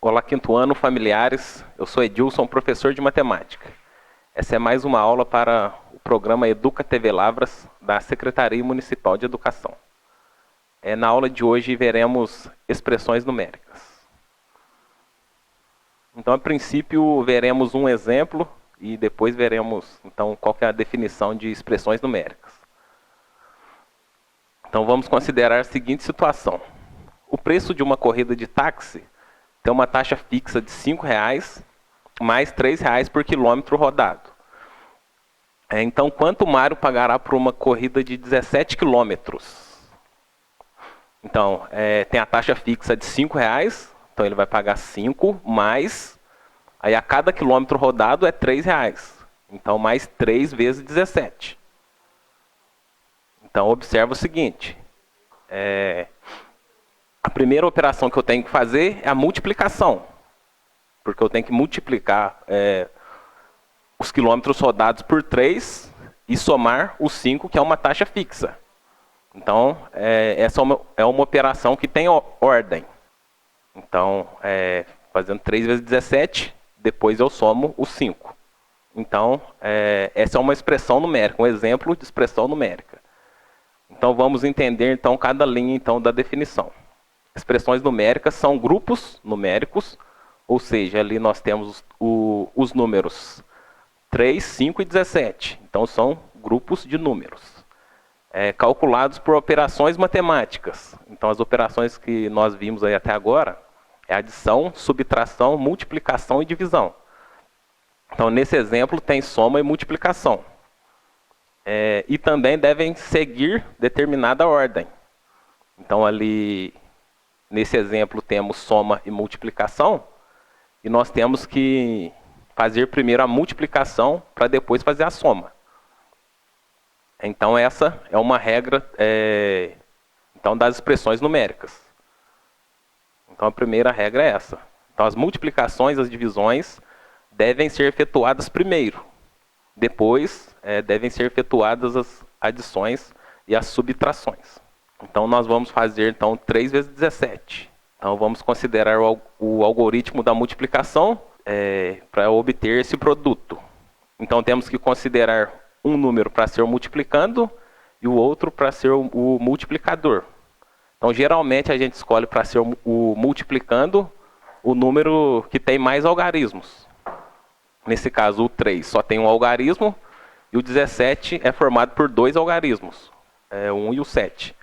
Olá, quinto ano, familiares. Eu sou Edilson, professor de matemática. Essa é mais uma aula para o programa Educa TV Lavras, da Secretaria Municipal de Educação. Na aula de hoje veremos expressões numéricas. Então, a princípio, veremos um exemplo e depois veremos então, qual que é a definição de expressões numéricas. Então, vamos considerar a seguinte situação. O preço de uma corrida de táxi tem uma taxa fixa de R$ 5 mais R$ 3 por quilômetro rodado. Então, quanto o Mário pagará por uma corrida de 17 quilômetros? Então, tem a taxa fixa de R$ 5, então ele vai pagar 5 mais, aí a cada quilômetro rodado é R$ 3. Então, mais 3 vezes 17. Então, observa o seguinte. A primeira operação que eu tenho que fazer é a multiplicação. Porque eu tenho que multiplicar os quilômetros rodados por 3 e somar os 5, que é uma taxa fixa. Então, essa é uma operação que tem ordem. Então, fazendo 3 vezes 17, depois eu somo os 5. Então, essa é uma expressão numérica, um exemplo de expressão numérica. Então, vamos entender então, cada linha então, da definição. Expressões numéricas são grupos numéricos, ou seja, ali nós temos os números 3, 5 e 17. Então, são grupos de números. Calculados por operações matemáticas. Então, as operações que nós vimos aí até agora é adição, subtração, multiplicação e divisão. Então, nesse exemplo, tem soma e multiplicação. E também devem seguir determinada ordem. Então, ali, nesse exemplo, temos soma e multiplicação. E nós temos que fazer primeiro a multiplicação para depois fazer a soma. Então, essa é uma regra então, das expressões numéricas. Então, a primeira regra é essa. Então, as multiplicações, as divisões, devem ser efetuadas primeiro. Depois, devem ser efetuadas as adições e as subtrações. Então, nós vamos fazer então, 3 vezes 17. Então, vamos considerar o algoritmo da multiplicação para obter esse produto. Então, temos que considerar um número para ser o multiplicando e o outro para ser o multiplicador. Então, geralmente, a gente escolhe para ser o multiplicando o número que tem mais algarismos. Nesse caso, o 3 só tem um algarismo e o 17 é formado por 2 algarismos, o 1 e o 7.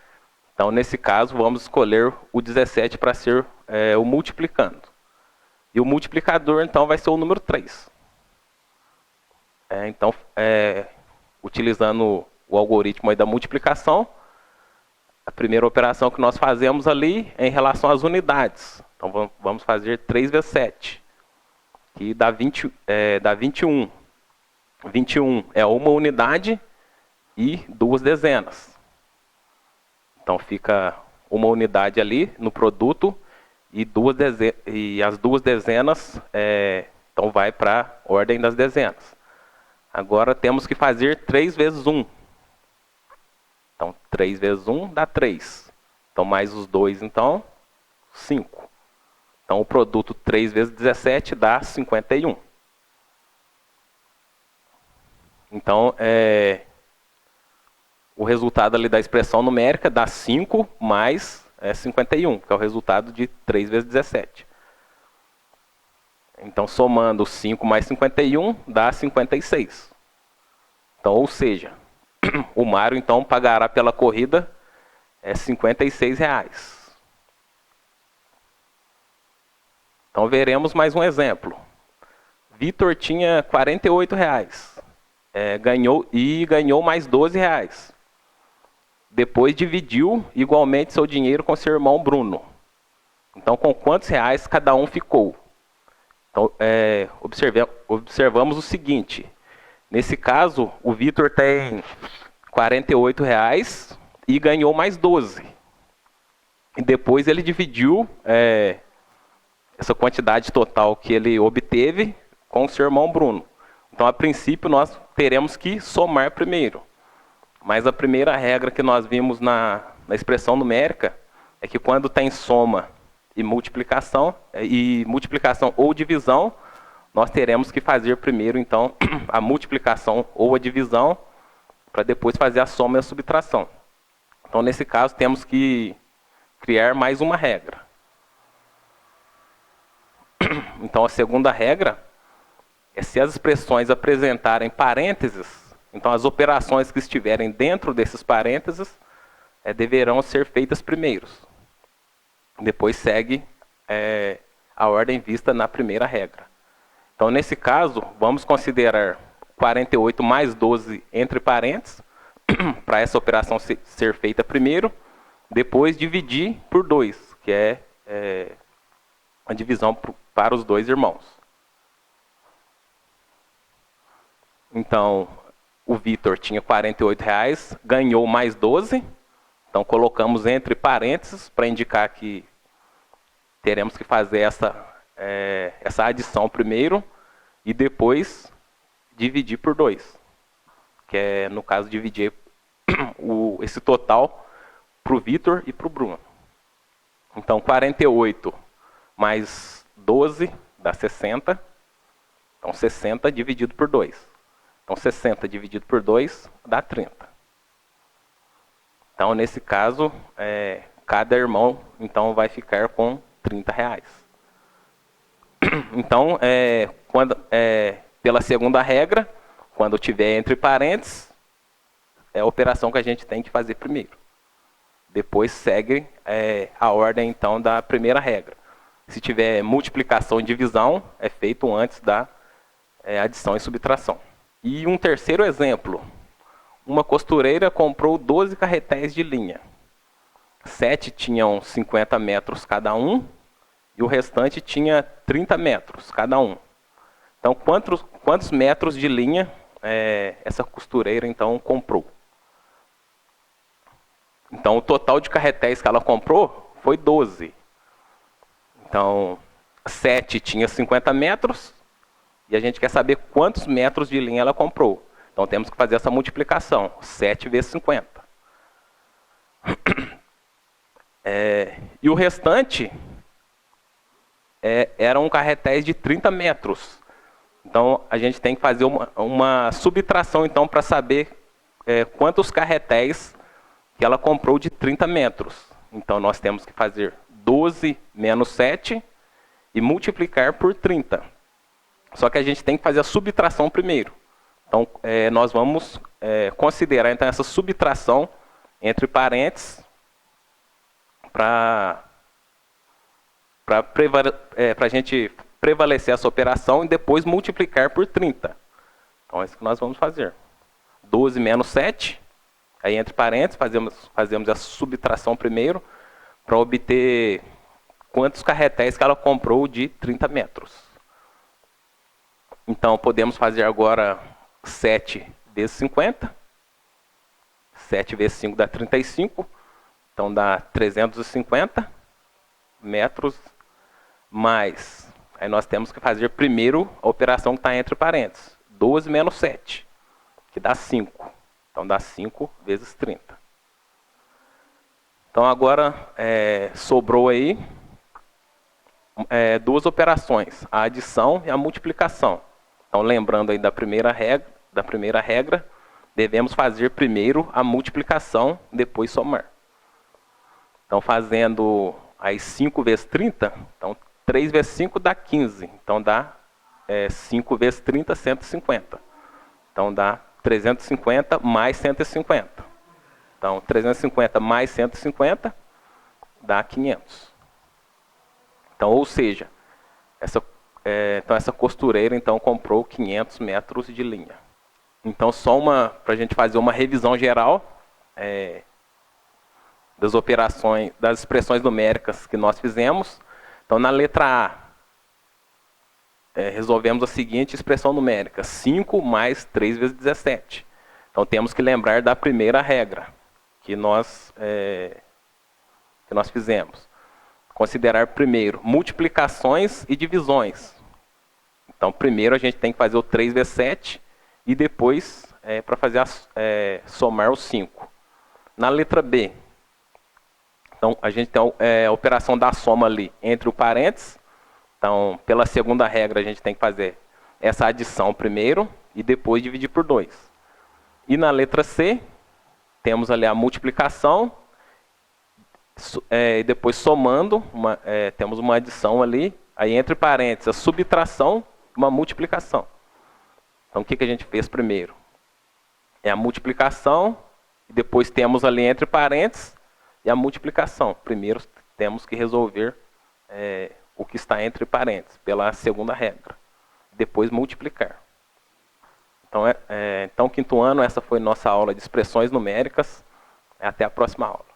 Então, nesse caso, vamos escolher o 17 para ser o multiplicando. E o multiplicador, então, vai ser o número 3. Então, utilizando o algoritmo aí da multiplicação, a primeira operação que nós fazemos ali é em relação às unidades. Então, vamos fazer 3 vezes 7, que dá 21. 21 é uma unidade e 2 dezenas. Então, fica uma unidade ali no produto e as 2 dezenas então vai para a ordem das dezenas. Agora, temos que fazer 3 vezes 1. Então, 3 vezes 1 dá 3. Então, mais os 2, então, 5. Então, o produto 3 vezes 17 dá 51. Então, o resultado ali da expressão numérica dá 5 mais 51, que é o resultado de 3 vezes 17. Então, somando 5 mais 51, dá 56. Então, ou seja, o Mário, então, pagará pela corrida R$ 56. Então, veremos mais um exemplo. Vitor tinha R$ 48, ganhou mais R$ 12. Depois dividiu igualmente seu dinheiro com seu irmão Bruno. Então, com quantos reais cada um ficou? Então, observamos o seguinte. Nesse caso, o Vitor tem R$ 48 e ganhou mais 12. E depois ele dividiu essa quantidade total que ele obteve com o seu irmão Bruno. Então, a princípio, nós teremos que somar primeiro. Mas a primeira regra que nós vimos na expressão numérica é que quando tem soma e multiplicação ou divisão, nós teremos que fazer primeiro, então, a multiplicação ou a divisão, para depois fazer a soma e a subtração. Então, nesse caso, temos que criar mais uma regra. Então, a segunda regra é se as expressões apresentarem parênteses, então as operações que estiverem dentro desses parênteses deverão ser feitas primeiro. Depois segue a ordem vista na primeira regra. Então, nesse caso, vamos considerar 48 mais 12 entre parênteses, para essa operação ser feita primeiro, depois dividir por 2, que é a divisão para os dois irmãos. Então, o Vitor tinha R$48, ganhou mais 12, então colocamos entre parênteses para indicar que teremos que fazer essa adição primeiro e depois dividir por 2, que é, no caso, dividir esse total para o Vitor e para o Bruno. Então, 48 mais 12 dá 60, então 60 dividido por 2. Então, 60 dividido por 2 dá 30. Então, nesse caso, cada irmão então, vai ficar com R$30. Então, pela segunda regra, quando tiver entre parênteses, é a operação que a gente tem que fazer primeiro. Depois segue a ordem então, da primeira regra. Se tiver multiplicação e divisão, é feito antes da adição e subtração. E um terceiro exemplo. Uma costureira comprou 12 carretéis de linha. 7 tinham 50 metros cada um e o restante tinha 30 metros cada um. Então, quantos metros de linha essa costureira então comprou? Então, o total de carretéis que ela comprou foi 12. Então, 7 tinha 50 metros e a gente quer saber quantos metros de linha ela comprou. Então, temos que fazer essa multiplicação. 7 vezes 50. E o restante eram carretéis de 30 metros. Então, a gente tem que fazer uma subtração então, para saber quantos carretéis que ela comprou de 30 metros. Então, nós temos que fazer 12 menos 7 e multiplicar por 30. Só que a gente tem que fazer a subtração primeiro. Então, nós vamos considerar então, essa subtração entre parênteses para a gente prevalecer essa operação e depois multiplicar por 30. Então, é isso que nós vamos fazer. 12 menos 7, aí entre parênteses fazemos a subtração primeiro para obter quantos carretéis que ela comprou de 30 metros. Então, podemos fazer agora 7 vezes 50. 7 vezes 5 dá 35. Então, dá 350 metros. Mais, aí nós temos que fazer primeiro a operação que está entre parênteses. 12 menos 7, que dá 5. Então, dá 5 vezes 30. Então, agora sobrou aí duas operações, a adição e a multiplicação. Então, lembrando aí da primeira regra, devemos fazer primeiro a multiplicação, depois somar. Então, fazendo aí 5 vezes 30, então 3 vezes 5 dá 15. Então, dá 5 vezes 30, 150. Então, dá 350 mais 150. Então, 350 mais 150 dá 500. Então, ou seja, essa costureira então, comprou 500 metros de linha. Então, só para a gente fazer uma revisão geral das operações, das expressões numéricas que nós fizemos. Então, na letra A, resolvemos a seguinte expressão numérica: 5 mais 3 vezes 17. Então, temos que lembrar da primeira regra que nós fizemos. Considerar primeiro multiplicações e divisões. Então, primeiro a gente tem que fazer o 3 vezes 7 e depois, para fazer somar os 5. Na letra B, Então, a gente tem a operação da soma ali entre o parênteses. Então, pela segunda regra, a gente tem que fazer essa adição primeiro e depois dividir por 2. E na letra C, temos ali a multiplicação, e depois somando, temos uma adição ali, aí entre parênteses, a subtração, uma multiplicação. Então, o que a gente fez primeiro? É a multiplicação, e depois temos ali entre parênteses e a multiplicação. Primeiro, temos que resolver o que está entre parênteses, pela segunda regra. Depois, multiplicar. Então, quinto ano, essa foi nossa aula de expressões numéricas. Até a próxima aula.